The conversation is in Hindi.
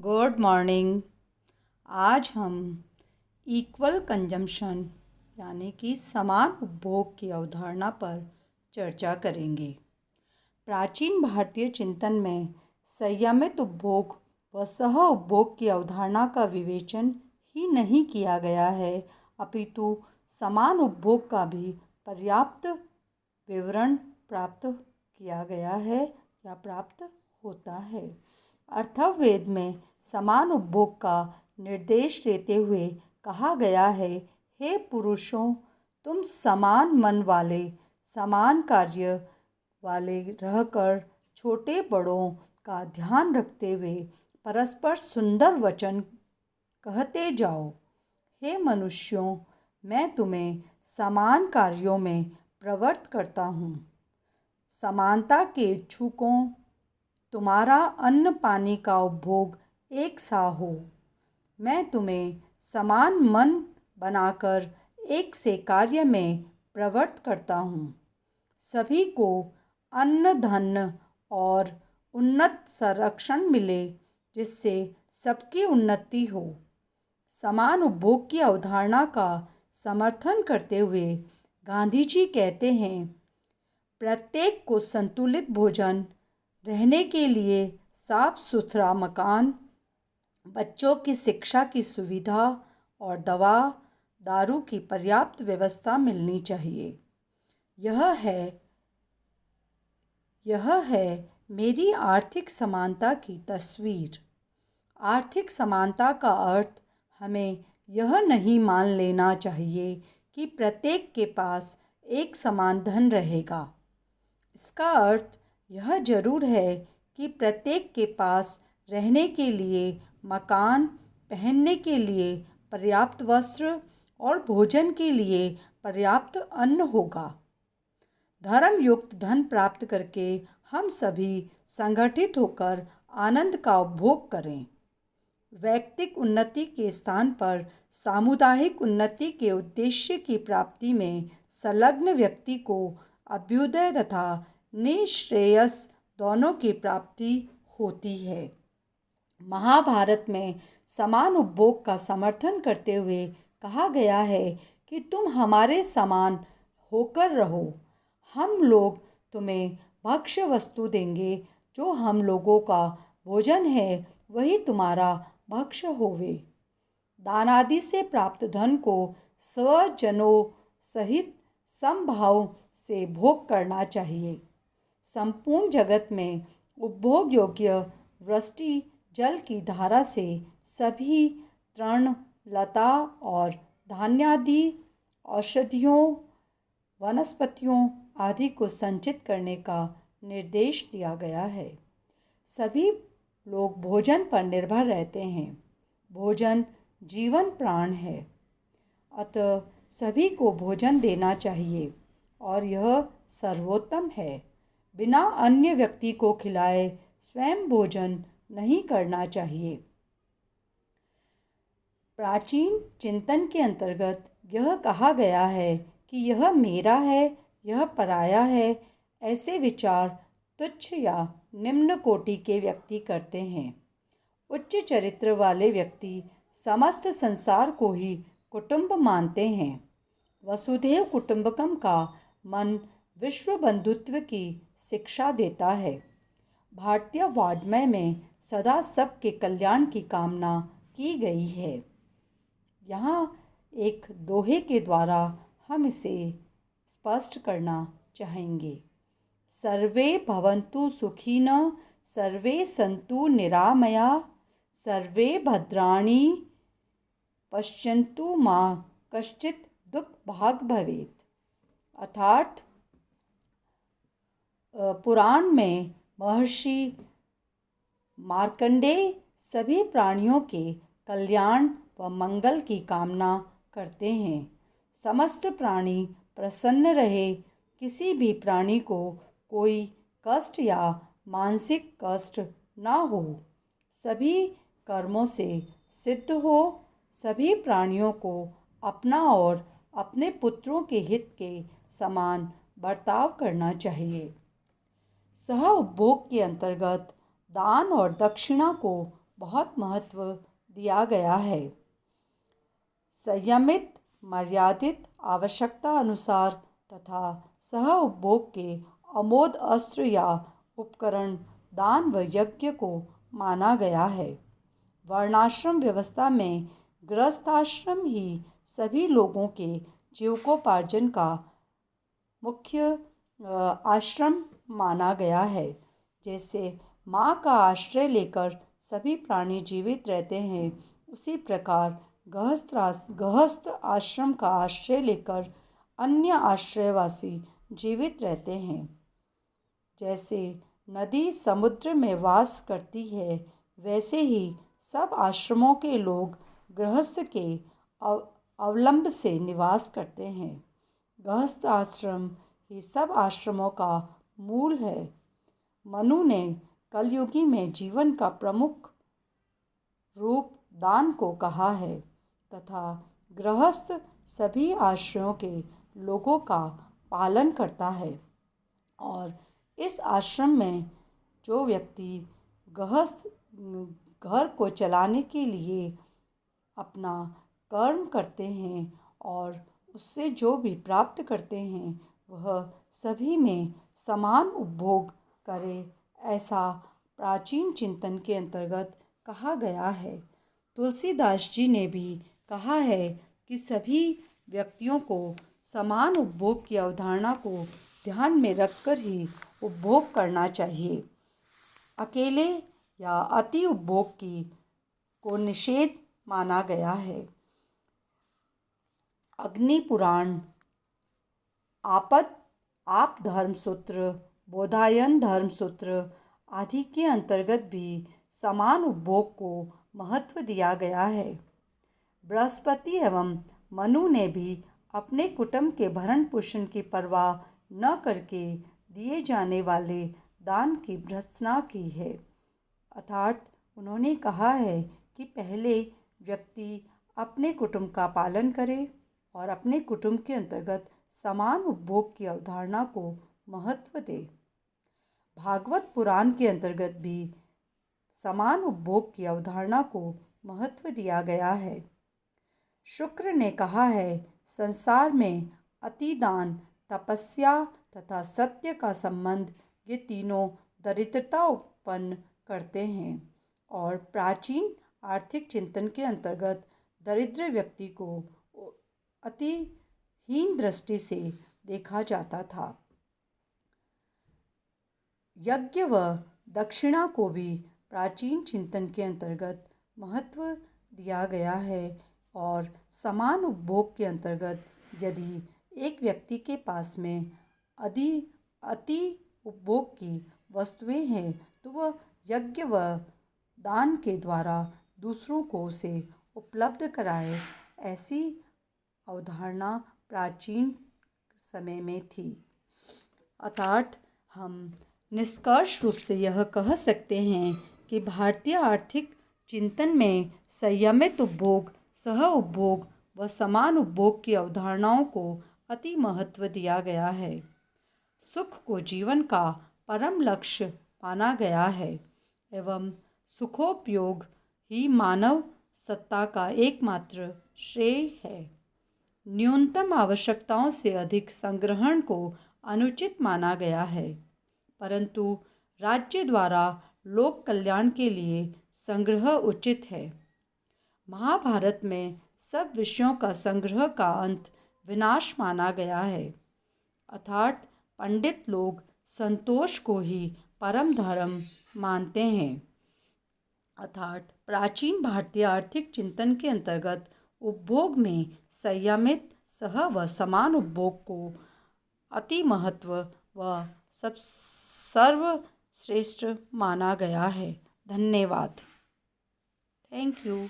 Good morning. आज हम इक्वल कंजम्पशन यानी कि समान उपभोग की अवधारणा पर चर्चा करेंगे। प्राचीन भारतीय चिंतन में संयमित उपभोग व सह उपभोग की अवधारणा का विवेचन ही नहीं किया गया है, अपितु समान उपभोग का भी पर्याप्त विवरण प्राप्त किया गया है या प्राप्त होता है। अथर्ववेद में समान उपभोग का निर्देश देते हुए कहा गया है, हे पुरुषों, तुम समान मन वाले, समान कार्य वाले रहकर छोटे बड़ों का ध्यान रखते हुए परस्पर सुंदर वचन कहते जाओ। हे मनुष्यों, मैं तुम्हें समान कार्यों में प्रवृत्त करता हूँ। समानता के इच्छुकों, तुम्हारा अन्न पानी का उपभोग एक सा हो। मैं तुम्हें समान मन बनाकर एक से कार्य में प्रवृत्त करता हूँ। सभी को अन्न धन और उन्नत संरक्षण मिले, जिससे सबकी उन्नति हो। समान उपभोग की अवधारणा का समर्थन करते हुए गांधी जी कहते हैं, प्रत्येक को संतुलित भोजन, रहने के लिए साफ सुथरा मकान, बच्चों की शिक्षा की सुविधा और दवा दारू की पर्याप्त व्यवस्था मिलनी चाहिए। यह है मेरी आर्थिक समानता की तस्वीर। आर्थिक समानता का अर्थ हमें यह नहीं मान लेना चाहिए कि प्रत्येक के पास एक समान धन रहेगा। इसका अर्थ यह जरूर है कि प्रत्येक के पास रहने के लिए मकान, पहनने के लिए पर्याप्त वस्त्र और भोजन के लिए पर्याप्त अन्न होगा। धर्म युक्त धन प्राप्त करके हम सभी संगठित होकर आनंद का उपभोग करें। वैयक्तिक उन्नति के स्थान पर सामुदायिक उन्नति के उद्देश्य की प्राप्ति में संलग्न व्यक्ति को अभ्युदय तथा निःश्रेयस दोनों की प्राप्ति होती है। महाभारत में समान उपभोग का समर्थन करते हुए कहा गया है कि तुम हमारे समान होकर रहो। हम लोग तुम्हें भक्ष्य वस्तु देंगे, जो हम लोगों का भोजन है वही तुम्हारा भक्ष्य होवे। दान आदि से प्राप्त धन को स्वजनों सहित समभाव से भोग करना चाहिए। संपूर्ण जगत में उपभोग योग्य वृष्टि जल की धारा से सभी तृण लता और धान्यादि औषधियों वनस्पतियों आदि को संचित करने का निर्देश दिया गया है। सभी लोग भोजन पर निर्भर रहते हैं। भोजन जीवन प्राण है, अतः सभी को भोजन देना चाहिए और यह सर्वोत्तम है। बिना अन्य व्यक्ति को खिलाए स्वयं भोजन नहीं करना चाहिए। प्राचीन चिंतन के अंतर्गत यह कहा गया है कि यह मेरा है, यह पराया है, ऐसे विचार तुच्छ या निम्न कोटि के व्यक्ति करते हैं। उच्च चरित्र वाले व्यक्ति समस्त संसार को ही कुटुंब मानते हैं। वसुधैव कुटुंबकम का मन विश्व बंधुत्व की शिक्षा देता है। भारतीय वाङ्मय में सदा सबके कल्याण की कामना की गई है। यहाँ एक दोहे के द्वारा हम इसे स्पष्ट करना चाहेंगे। सर्वे भवन्तु सुखिनः, सर्वे सन्तु निरामया, सर्वे भद्राणि पश्यन्तु मा कश्चित् दुख भाग भवेत्। अर्थात पुराण में महर्षि मार्कंडेय सभी प्राणियों के कल्याण व मंगल की कामना करते हैं। समस्त प्राणी प्रसन्न रहे, किसी भी प्राणी को कोई कष्ट या मानसिक कष्ट न हो, सभी कर्मों से सिद्ध हो, सभी प्राणियों को अपना और अपने पुत्रों के हित के समान बर्ताव करना चाहिए। सह उपभोग के अंतर्गत दान और दक्षिणा को बहुत महत्व दिया गया है। संयमित, मर्यादित, आवश्यकता अनुसार तथा सह उपभोग के अमोघ अस्त्र या उपकरण दान व यज्ञ को माना गया है। वर्णाश्रम व्यवस्था में गृहस्थाश्रम ही सभी लोगों के जीविकोपार्जन का मुख्य आश्रम माना गया है। जैसे माँ का आश्रय लेकर सभी प्राणी जीवित रहते हैं, उसी प्रकार गृहस्थ आश्रम का आश्रय लेकर अन्य आश्रयवासी जीवित रहते हैं। जैसे नदी समुद्र में वास करती है, वैसे ही सब आश्रमों के लोग गृहस्थ के अवलंब से निवास करते हैं। गृहस्थ आश्रम ही सब आश्रमों का मूल है। मनु ने कलयुगी में जीवन का प्रमुख रूप दान को कहा है तथा गृहस्थ सभी आश्रमों के लोगों का पालन करता है। और इस आश्रम में जो व्यक्ति गृहस्थ घर को चलाने के लिए अपना कर्म करते हैं और उससे जो भी प्राप्त करते हैं, वह सभी में समान उपभोग करे, ऐसा प्राचीन चिंतन के अंतर्गत कहा गया है। तुलसीदास जी ने भी कहा है कि सभी व्यक्तियों को समान उपभोग की अवधारणा को ध्यान में रखकर ही उपभोग करना चाहिए। अकेले या अति उपभोग को निषेध माना गया है। अग्नि पुराण, आप धर्मसूत्र, बोधायन धर्मसूत्र आदि के अंतर्गत भी समान उपभोग को महत्व दिया गया है। बृहस्पति एवं मनु ने भी अपने कुटुंब के भरण पोषण की परवाह न करके दिए जाने वाले दान की भर्त्सना की है। अर्थात उन्होंने कहा है कि पहले व्यक्ति अपने कुटुंब का पालन करे और अपने कुटुंब के अंतर्गत समान उपभोग की अवधारणा को महत्व दे। भागवत पुराण के अंतर्गत भी समान उपभोग की अवधारणा को महत्व दिया गया है। शुक्र ने कहा है, संसार में अतिदान, तपस्या तथा सत्य का संबंध, ये तीनों दरिद्रता उत्पन्न करते हैं। और प्राचीन आर्थिक चिंतन के अंतर्गत दरिद्र व्यक्ति को अति हीन दृष्टि से देखा जाता था। यज्ञ व दक्षिणा को भी प्राचीन चिंतन के अंतर्गत महत्व दिया गया है। और समान उपभोग के अंतर्गत यदि एक व्यक्ति के पास में अति उपभोग की वस्तुएं हैं, तो वह यज्ञ व दान के द्वारा दूसरों को उसे उपलब्ध कराए, ऐसी अवधारणा प्राचीन समय में थी। अर्थात हम निष्कर्ष रूप से यह कह सकते हैं कि भारतीय आर्थिक चिंतन में संयमित उपभोग, सह उपभोग व समान उपभोग की अवधारणाओं को अति महत्व दिया गया है। सुख को जीवन का परम लक्ष्य माना गया है एवं सुखोपयोग ही मानव सत्ता का एकमात्र श्रेय है। न्यूनतम आवश्यकताओं से अधिक संग्रहण को अनुचित माना गया है, परंतु राज्य द्वारा लोक कल्याण के लिए संग्रह उचित है। महाभारत में सब विषयों का संग्रह का अंत विनाश माना गया है। अर्थात पंडित लोग संतोष को ही परम धर्म मानते हैं। अर्थात प्राचीन भारतीय आर्थिक चिंतन के अंतर्गत उपभोग में संयमित, सह व समान उपभोग को अति महत्व व सर्वश्रेष्ठ माना गया है। धन्यवाद। Thank you.